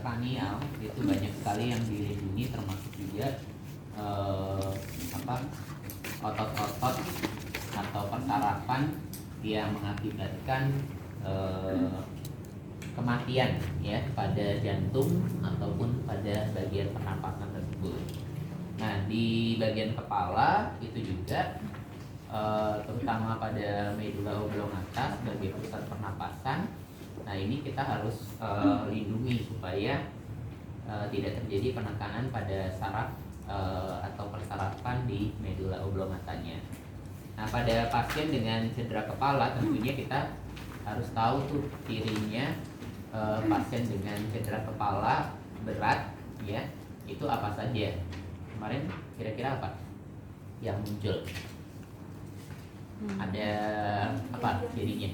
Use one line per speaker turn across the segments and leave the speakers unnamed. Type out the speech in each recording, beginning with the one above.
kranial itu banyak sekali yang dilindungi, termasuk juga otot-otot atau persarafan yang mengakibatkan kematian ya pada jantung ataupun pada bagian pernapasan tersebut. Nah, di bagian kepala itu juga terutama pada medula oblongata sebagai pusat pernapasan. Nah, ini kita harus lindungi supaya tidak terjadi penekanan pada saraf atau persarafan di medula oblongatanya. Nah, pada pasien dengan cedera kepala tentunya kita harus tahu tuh cirinya. Pasien dengan cedera kepala berat ya, itu apa saja? Kemarin kira-kira apa yang muncul? Ada apa cirinya?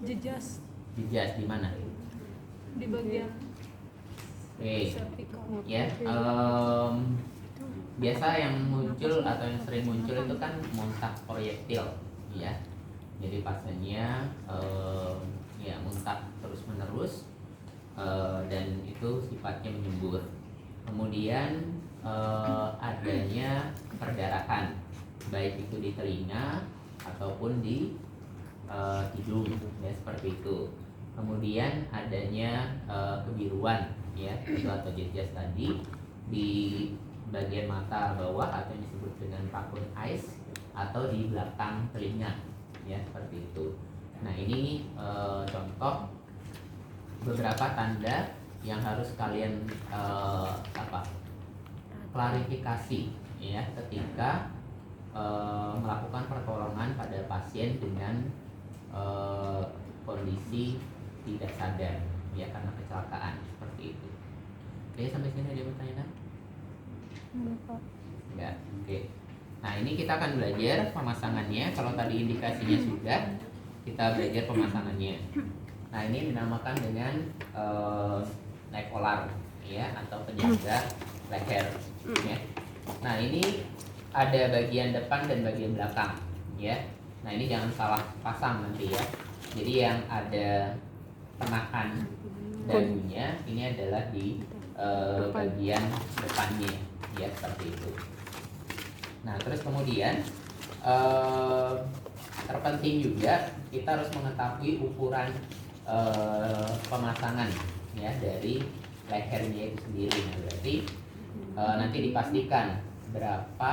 Jejas
Jejas di mana?
di bagian
Oke. Ya, biasa yang muncul atau yang sering muncul itu kan muntah proyektil ya. Jadi pasiennya ya muntah terus menerus dan itu sifatnya menyembur. Kemudian adanya perdarahan baik itu di telinga ataupun di hidung ya, seperti itu. Kemudian adanya kebiruan ya, itu atau jejas tadi di bagian mata bawah atau yang disebut dengan raccoon eyes atau di belakang telinga ya, seperti itu. Nah, ini contoh beberapa tanda yang harus kalian klarifikasi ya ketika melakukan pertolongan pada pasien dengan kondisi tidak sadar ya karena kecelakaan seperti itu. Oke, sampai sini ada yang bertanya? Enggak. Oke. Nah, ini kita akan belajar pemasangannya. Kalau tadi indikasinya sudah, kita belajar pemasangannya. Nah, ini dinamakan dengan neck collar ya atau penyangga leher ya. Nah, ini ada bagian depan dan bagian belakang ya. Nah, ini jangan salah pasang nanti ya. Jadi yang ada penahan dagunya ini adalah di bagian depannya ya, seperti itu. Nah, terus kemudian terpenting juga kita harus mengetahui ukuran pemasangan ya dari lehernya itu sendiri. Nah, berarti nanti dipastikan berapa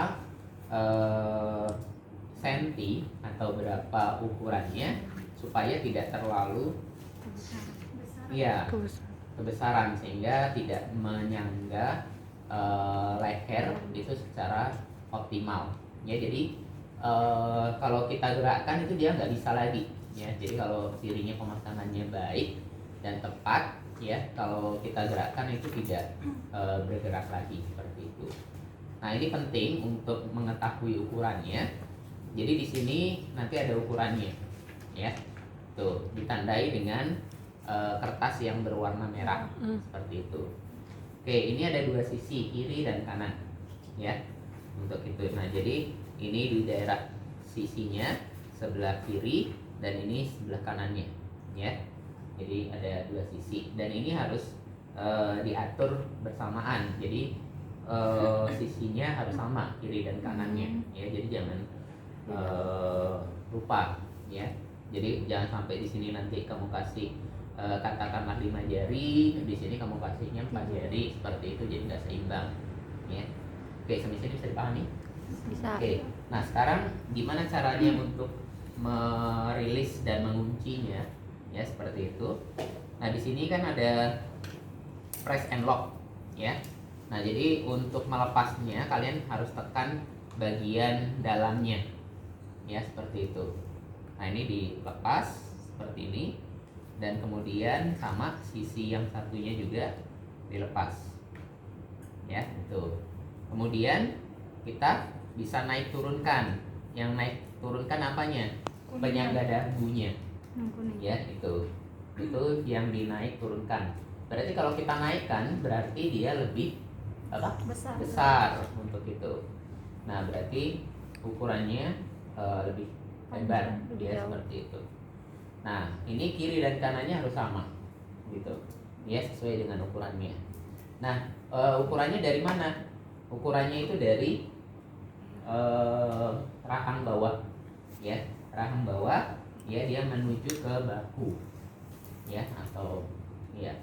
senti atau berapa ukurannya supaya tidak terlalu ya kebesaran sehingga tidak menyangga leher itu secara optimal ya. Jadi kalau kita gerakkan itu dia nggak bisa lagi ya. Jadi kalau cirinya pemasangannya baik dan tepat ya, kalau kita gerakkan itu tidak bergerak lagi seperti itu. Nah, ini penting untuk mengetahui ukurannya. Jadi di sini nanti ada ukurannya ya, tuh ditandai dengan kertas yang berwarna merah seperti itu. Oke, ini ada dua sisi, kiri dan kanan ya untuk itu. Nah, jadi ini di daerah sisinya sebelah kiri dan ini sebelah kanannya ya. Jadi ada dua sisi dan ini harus diatur bersamaan. Jadi sisinya harus sama kiri dan kanannya ya. Jadi jangan lupa ya. Jadi jangan sampai di sini nanti kamu kasih katakanlah 5 jari, di sini kamu kasihnya 4 jari seperti itu, jadi nggak seimbang ya. Oke, sampai sini bisa dipahami?
Bisa.
Oke, nah sekarang gimana caranya untuk merilis dan menguncinya ya, seperti itu. Nah, di sini kan ada press and lock ya. Nah, jadi untuk melepasnya kalian harus tekan bagian dalamnya ya, seperti itu. Nah, ini dilepas seperti ini dan kemudian sama sisi yang satunya juga dilepas ya, itu. Kemudian kita bisa naik turunkan. Yang naik turunkan apanya? Penyangga dagunya ya, itu yang dinaik turunkan. Berarti kalau kita naikkan berarti dia lebih besar untuk itu. Nah, berarti ukurannya lebih lebar dia seperti itu. Nah, ini kiri dan kanannya harus sama gitu. ya, sesuai dengan ukurannya. Nah, ukurannya dari mana? Ukurannya itu dari rahang bawah, ya, rahang bawah, ya, dia menuju ke bahu, ya, atau ya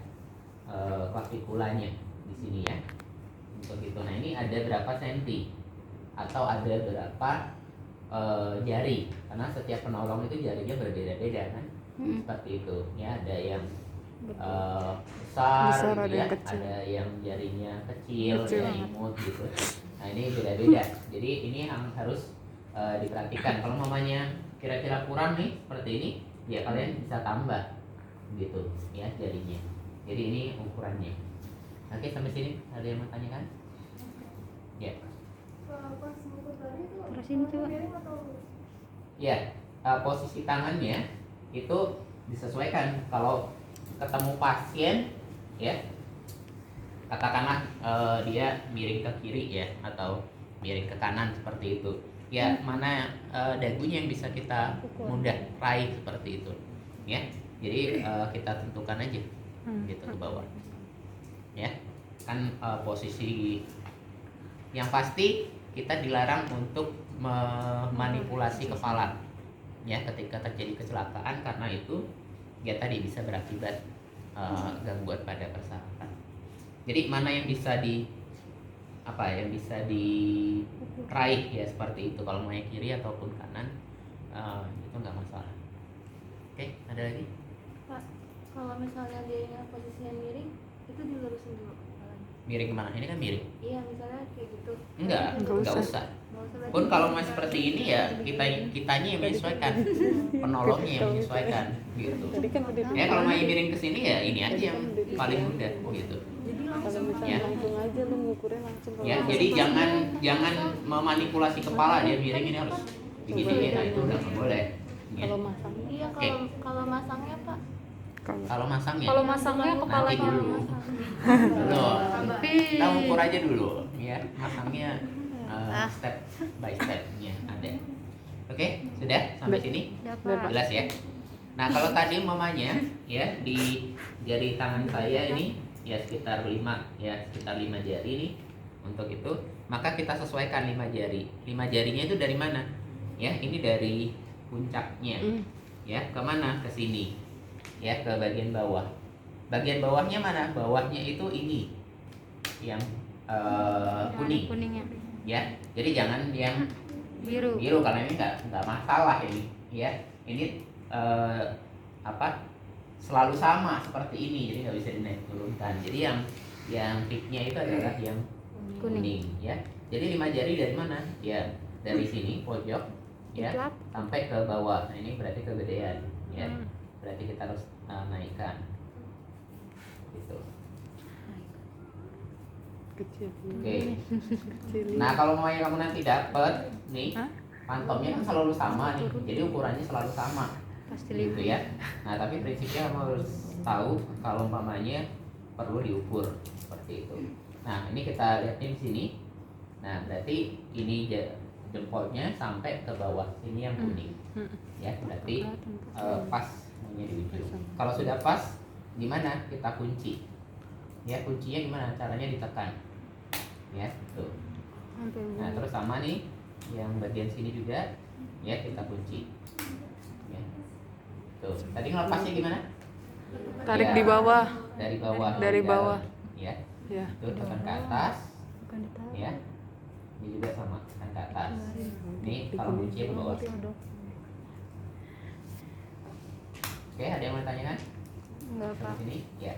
klavikulanya di sini ya, untuk itu. Nah, ini ada berapa senti atau ada berapa jari, karena setiap penolong itu jarinya berbeda-beda kan, seperti itu ya. Ada yang besar
Besar,
gitu
ada
ya,
yang kecil.
ada yang jarinya kecil
Kecil
ya,
banget.
imut gitu. Nah, ini beda-beda. Jadi ini yang harus diperhatikan. Kalau mamanya kira-kira kurang nih seperti ini, ya kalian bisa tambah gitu ya jarinya. Jadi ini ukurannya. Oke, sampai sini ada yang mau tanyakan? Ya.
Terusin coba.
Ya, posisi tangannya itu disesuaikan. Kalau ketemu pasien, ya, katakanlah dia miring ke kiri ya, atau miring ke kanan seperti itu. Ya, mana dagunya yang bisa kita mudah raih seperti itu, ya. Jadi kita tentukan aja, gitu ke bawah, ya. Kan posisi yang pasti kita dilarang untuk memanipulasi kepala ya ketika terjadi kecelakaan, karena itu ya tadi bisa berakibat gangguan pada persyaratan. Jadi mana yang bisa yang bisa diraih ya seperti itu, kalau mau yang kiri ataupun kanan itu nggak masalah. Oke, ada lagi?
Pak, kalau misalnya dia posisinya miring, itu dilurusin dulu kepalanya.
Miring kemana? Ini kan miring.
Iya, misalnya kayak gitu.
Enggak
Nggak
usah.
usah.
Pun kalau masih seperti ini ya kitanya yang menyesuaikan, penolongnya yang menyesuaikan gitu.
Tadi kan udah
Ya kalau mau miring ke sini ya ini aja yang paling mudah gitu.
Jadi
kalau
langsung
misalnya
Ya.
langsung aja lu ngukurnya langsung.
Ya, jadi jangan memanipulasi kepala dia miring ini harus begini, nah itu udah nggak boleh. Ya.
kalau masang
Iya,
Oke.
kalau masangnya Pak.
Kalau masangnya
Kalau masangnya
nanti
kepalanya
dulu. Kita ukur aja dulu ya, masangnya step by stepnya ada. Oke, sudah sampai sini jelas ya. Nah, kalau tadi mamanya ya di jari tangan saya ini ya sekitar 5 jari nih untuk itu, maka kita sesuaikan 5 jari. 5 jarinya itu dari mana? Ya, ini dari puncaknya. Ya, ke mana? Ke sini. Ya, ke bagian bawah. Bagian bawahnya mana? Bawahnya itu ini. Yang kuning.
Kuningnya.
Ya. Jadi jangan yang
Biru.
karena ini nggak masalah ini. Ya. Ini selalu sama seperti ini, jadi nggak bisa dinaik turunkan. Jadi yang peaknya itu adalah yang kuning ya. Jadi 5 jari dari mana? Ya dari sini pojok ya sampai ke bawah. Nah, ini berarti kegedean ya. Berarti kita harus naikkan gitu.
kecil.
Oke.
Kecil.
Nah, kalau mau yang kamu nanti dapat nih, pantomnya kan selalu sama nih. Jadi ukurannya selalu sama.
Pasti
Gitu ya. Nah, tapi prinsipnya kamu harus tahu kalau umpamanya perlu diukur seperti itu. Nah, ini kita lihat di sini. Nah, berarti ini jempolnya sampai ke bawah sini yang kuning. Ya, berarti pas di ujung. Kalau sudah pas, gimana? Kita kunci. Ya, kuncinya gimana? Caranya ditekan. Ya, tuh. Nah, terus sama nih yang bagian sini juga ya kita kunci. Ya. Tuh, tadi ngelepasnya gimana?
Tarik
Ya,
di bawah.
dari bawah.
Dari
dalam.
bawah.
Ya.
Ya.
Tuh, tekan ke atas.
bukan ditaruh.
Ya. Ini juga sama, tekan ke atas. Ini kalau kuncinya ke bawah. Oke, ada yang mau ditanyakan?
Enggak, Pak.
Sampai sini? Ya.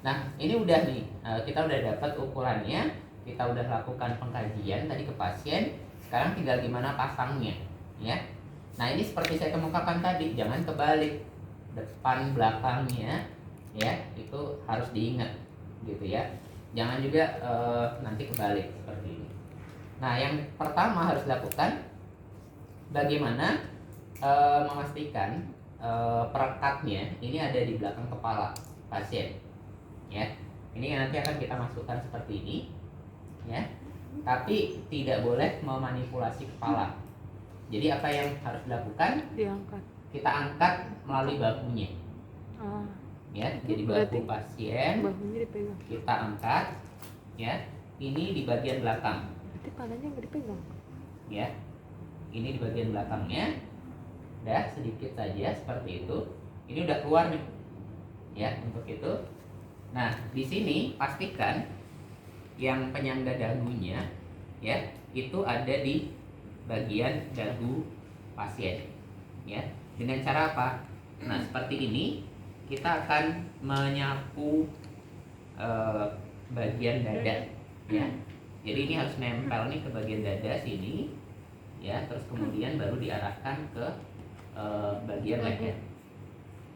Nah, ini udah nih, kita udah dapat ukurannya, kita udah lakukan pengkajian tadi ke pasien. Sekarang tinggal gimana pasangnya, ya. Nah, ini seperti saya kemukakan tadi, jangan kebalik, depan belakangnya, ya itu harus diingat, gitu ya. Jangan juga nanti kebalik seperti ini. Nah, yang pertama harus dilakukan, bagaimana memastikan perekatnya ini ada di belakang kepala pasien. Ya, ini nanti akan kita masukkan seperti ini, ya. Tapi tidak boleh memanipulasi kepala. Jadi apa yang harus dilakukan?
Diangkat.
Kita angkat melalui bahunya, ya. Jadi
Berarti
bahu pasien
bahunya dipegang.
kita angkat, ya. Ini di bagian belakang,
Berarti palanya nggak dipegang.
ya. Ini di bagian belakangnya, udah sedikit saja seperti itu. Ini udah keluar nih, ya untuk itu. Nah di sini pastikan yang penyangga dagunya, ya itu ada di bagian dagu pasien, ya. Dengan cara apa? Nah seperti ini kita akan menyapu bagian dada, ya. Jadi ini harus nempel nih ke bagian dada sini, ya. Terus kemudian baru diarahkan ke bagian leher,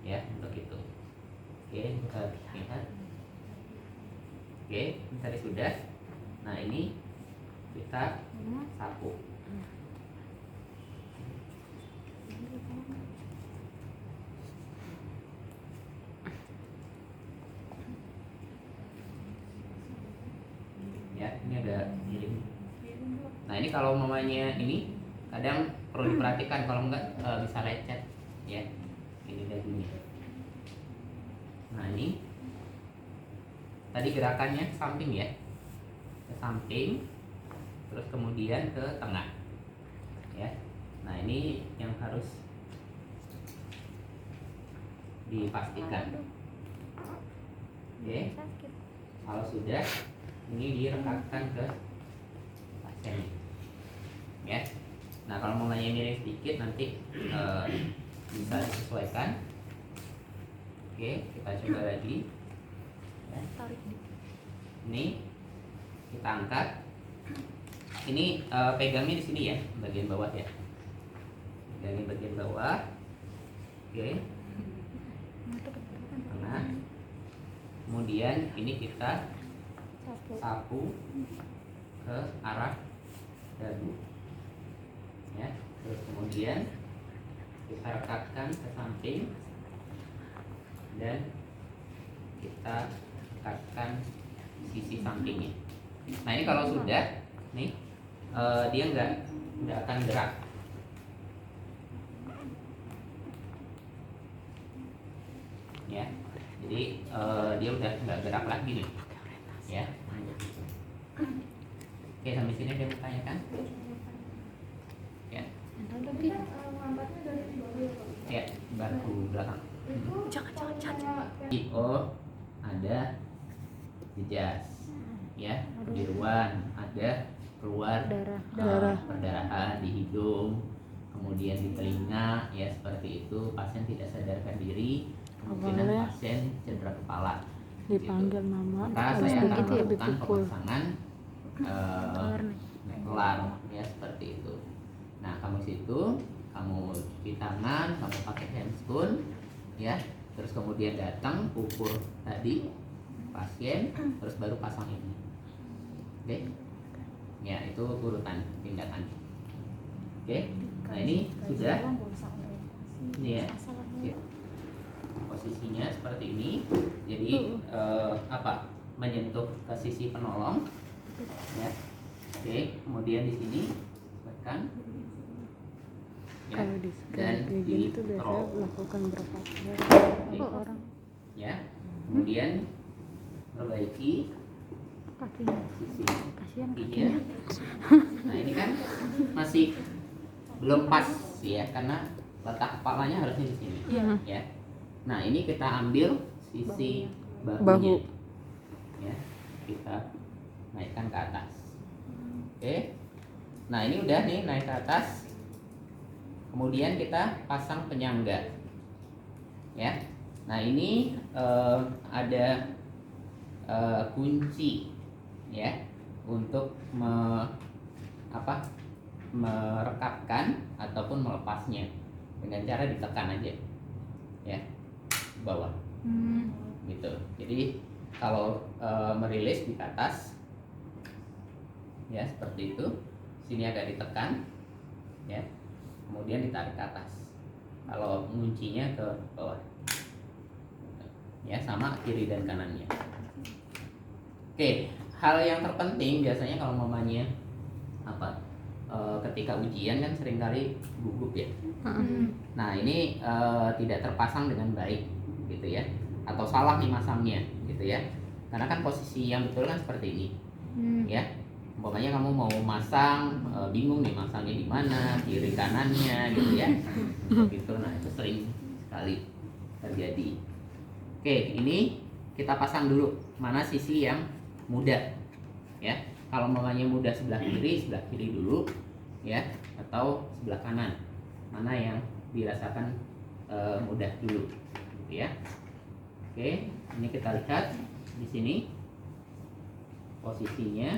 ya untuk itu. Oke, kita lihat. Oke, ini tadi sudah. Nah ini kita sapu. Ya, ini ada miring. Nah ini kalau mamanya ini kadang perlu diperhatikan, kalau enggak bisa lecet, ya. Ini dagunya. Nah ini tadi gerakannya ke samping, ya, ke samping, terus kemudian ke tengah, ya. Nah ini yang harus dipastikan. Oke, kalau sudah, ini direkatkan ke pasien, ya. Nah kalau mau miring sedikit nanti bisa disesuaikan. Oke, kita coba lagi, ya. Ini kita angkat. Ini pegangnya di sini, ya, bagian bawah, ya. Pegangnya bagian bawah. Oke. Tengah. Kemudian ini kita sapu ke arah dagu, ya. Terus kemudian kita rekatkan ke samping dan kita rekatkan sisi sampingnya. Nah ini kalau sudah nih, dia nggak akan gerak, ya. Jadi dia udah nggak gerak lagi nih, ya. Oke, sampai sini dia bertanya kan, ya.
Lambatnya dari bawah ya Pak?
Ya, bahu belakang.
Jangan.
Oh, ada jejas, ya. Biruan, ada keluar
Darah.
perdarahan di hidung, kemudian di telinga, ya seperti itu. Pasien tidak sadarkan diri, kemungkinan
Awalnya
pasien cedera kepala.
Dipanggil nama,
Maka
terus
saya akan
begitu ya
melakukan
dipukul.
pemasangan kelar, ya seperti itu. Nah kamu situ, kamu cuci tangan, kamu pakai handscoon, ya. Terus kemudian datang pukul tadi pasien, terus baru pasang ini. Oke, ya itu urutan tindakan. Oke, nah ini sudah, ini ya, posisinya seperti ini. Jadi menyentuh ke sisi penolong, ya. Oke, kemudian di sini tekan, ya,
Kalau di
dan
kayak gini tuh biasanya
diterol,
melakukan berapa
Oke.
orang
ya. Kemudian perbaiki
kakinya,
sisi
kasihan
kakinya.
kakinya.
Nah ini kan masih belum pas, ya, karena letak kepalanya harusnya di sini,
Iya.
ya. Nah ini kita ambil sisi
Bahu.
bahunya, ya, kita naikkan ke atas. Oke, nah ini udah nih naik ke atas. Kemudian kita pasang penyangga, ya. Nah ini ada kunci, ya, untuk merekatkan ataupun melepasnya dengan cara ditekan aja, ya, ke bawah, gitu. Jadi kalau merilis di atas, ya seperti itu. Sini agak ditekan, ya, kemudian ditarik ke atas. Kalau nguncinya ke bawah, ya, sama kiri dan kanannya. Oke, hal yang terpenting biasanya kalau mamanya ketika ujian kan seringkali gugup, ya. Nah ini tidak terpasang dengan baik, gitu ya. atau salah nih masangnya gitu ya. Karena kan posisi yang betul kan seperti ini. Ya. Umpamanya kamu mau masang bingung nih masangnya di mana, kiri kanannya gitu ya. Gitu. Nah, itu sering sekali terjadi. Oke, ini kita pasang dulu mana sisi yang mudah. Ya. Kalau umpamanya mudah sebelah kiri dulu ya, atau sebelah kanan. Mana yang dirasakan mudah dulu gitu ya. Oke, ini kita lihat di sini posisinya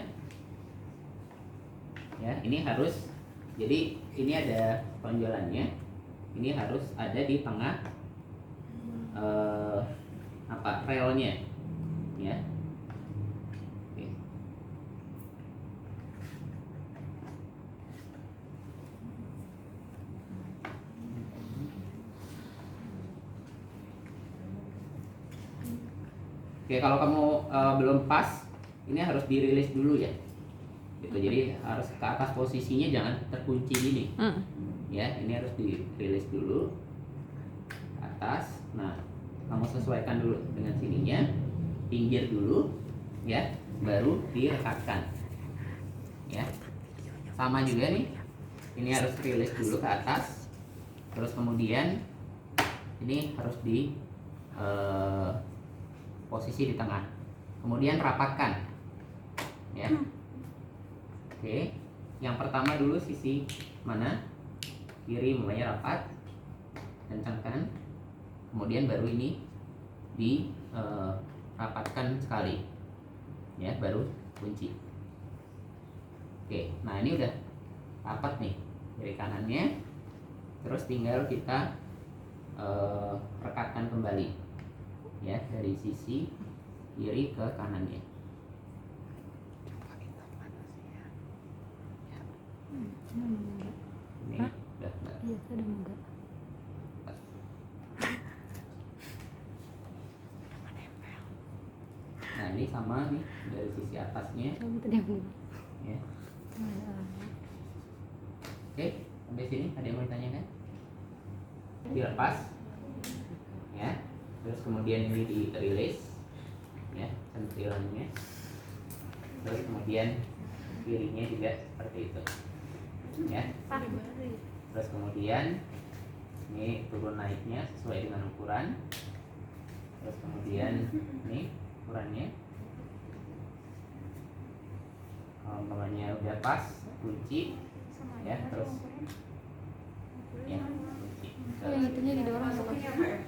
ya. Ini harus, jadi ini ada tonjolannya, ini harus ada di tengah relnya ya. Oke. Oke, kalau kamu belum pas, ini harus dirilis dulu ya. Gitu. Jadi harus ke atas posisinya, jangan terkunci gini. Ya, ini harus dirilis dulu ke atas. Nah, kamu sesuaikan dulu dengan sininya, pinggir dulu, ya, baru direkatkan. Ya, sama juga nih. Ini harus rilis dulu ke atas, terus kemudian ini harus di posisi di tengah, kemudian rapatkan ya. Oke, yang pertama dulu sisi mana, kiri mulanya rapat, kencangkan, kemudian baru ini di rapatkan sekali ya, baru kunci. Oke, nah ini udah rapat nih dari kanannya, terus tinggal kita rekatkan kembali ya, dari sisi kiri ke kanannya. Ini udah enggak.
Iya, ada enggak.
Nah, ini sama nih dari sisi atasnya ya. Oke, sampai sini ada yang mau ditanyakan? Dilepas ya, terus kemudian ini dirilis ya, sentilannya, terus kemudian kirinya juga seperti itu ya. Terus kemudian ini turun naiknya sesuai dengan ukuran, terus kemudian ini ukurannya, kalau umpamanya udah pas kunci ya, terus ya kunci.
Yang itunya didorong ya, Mas?